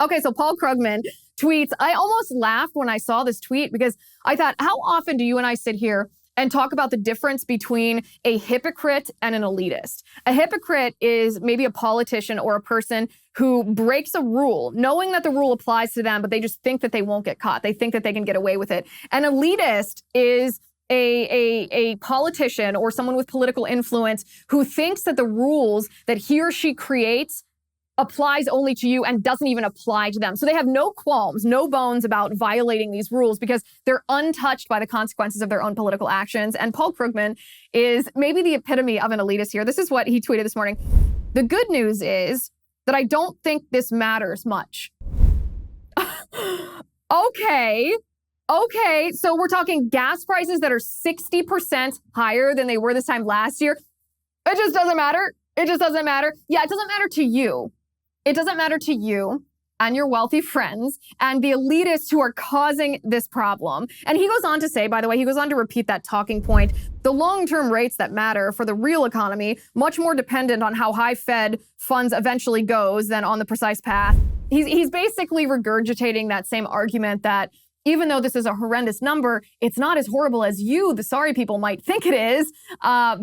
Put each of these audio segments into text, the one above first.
Okay, so Paul Krugman tweets, I almost laughed when I saw this tweet because I thought, how often do you and I sit here and talk about the difference between a hypocrite and an elitist? A hypocrite is maybe a politician or a person who breaks a rule, knowing that the rule applies to them, but they just think that they won't get caught. They think that they can get away with it. An elitist is a politician or someone with political influence who thinks that the rules that he or she creates applies only to you and doesn't even apply to them. So they have no qualms, no bones about violating these rules because they're untouched by the consequences of their own political actions. And Paul Krugman is maybe the epitome of an elitist here. This is what he tweeted this morning. The good news is that I don't think this matters much. Okay, so we're talking gas prices that are 60% higher than they were this time last year. It just doesn't matter. It just doesn't matter. Yeah, it doesn't matter to you. It doesn't matter to you and your wealthy friends and the elitists who are causing this problem. And he goes on to say, by the way, he goes on to repeat that talking point, the long-term rates that matter for the real economy, much more dependent on how high Fed funds eventually goes than on the precise path. He's basically regurgitating that same argument that even though this is a horrendous number, it's not as horrible as you, the sorry people, might think it is,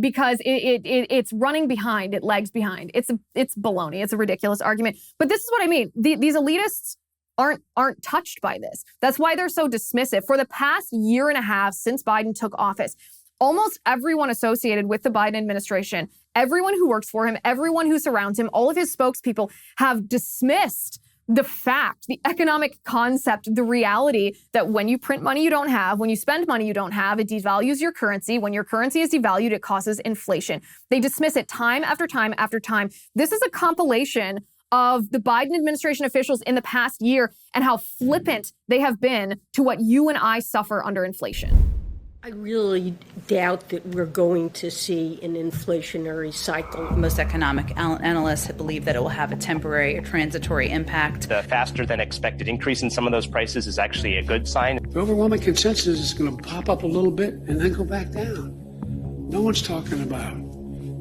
because it's running behind, it lags behind. It's baloney. It's a ridiculous argument. But this is what I mean. These elitists aren't touched by this. That's why they're so dismissive. For the past year and a half since Biden took office, almost everyone associated with the Biden administration, everyone who works for him, everyone who surrounds him, all of his spokespeople have dismissed the fact, the economic concept, the reality that when you print money you don't have, when you spend money you don't have, it devalues your currency. When your currency is devalued, it causes inflation. They dismiss it time after time after time. This is a compilation of the Biden administration officials in the past year and how flippant they have been to what you and I suffer under inflation. I really doubt that we're going to see an inflationary cycle. Most economic analysts believe that it will have a temporary or transitory impact. The faster than expected increase in some of those prices is actually a good sign. The overwhelming consensus is going to pop up a little bit and then go back down. No one's talking about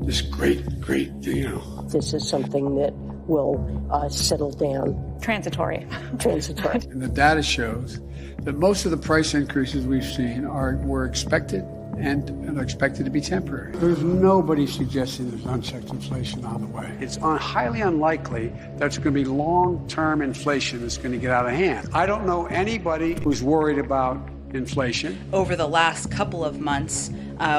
this great, This is something that will settle down. Transitory. And the data shows that most of the price increases we've seen were expected and are expected to be temporary. There's nobody suggesting there's unchecked inflation on the way. It's highly unlikely that's going to be long-term inflation that's going to get out of hand. I don't know anybody who's worried about inflation. Over the last couple of months,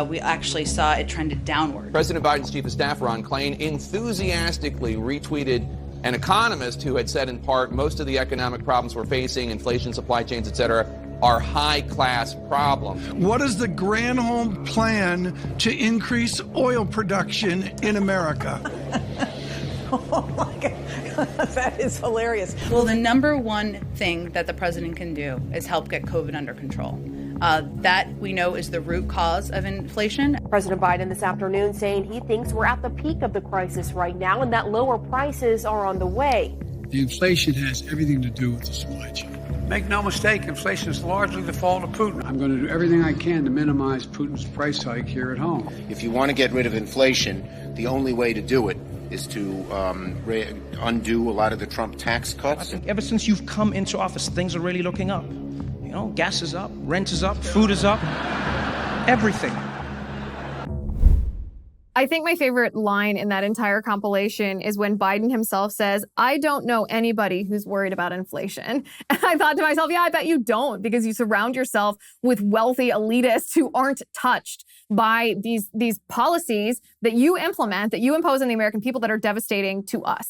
we actually saw it trended downward. President Biden's chief of staff, Ron Klain, enthusiastically retweeted an economist who had said in part most of the economic problems we're facing, inflation, supply chains, et cetera, are high-class problems. What is the Granholm plan to increase oil production in America? Oh my God, that is hilarious. Well, the number one thing that the president can do is help get COVID under control. That we know is the root cause of inflation. President Biden this afternoon saying he thinks we're at the peak of the crisis right now and that lower prices are on the way. The inflation has everything to do with the supply chain. Make no mistake, inflation is largely the fault of Putin. I'm going to do everything I can to minimize Putin's price hike here at home. If you want to get rid of inflation, the only way to do it is to undo a lot of the Trump tax cuts. I think ever since you've come into office, things are really looking up. You know, gas is up, rent is up, food is up, everything. I think my favorite line in that entire compilation is when Biden himself says, I don't know anybody who's worried about inflation. And I thought to myself, yeah, I bet you don't, because you surround yourself with wealthy elitists who aren't touched by these policies that you implement, that you impose on the American people that are devastating to us.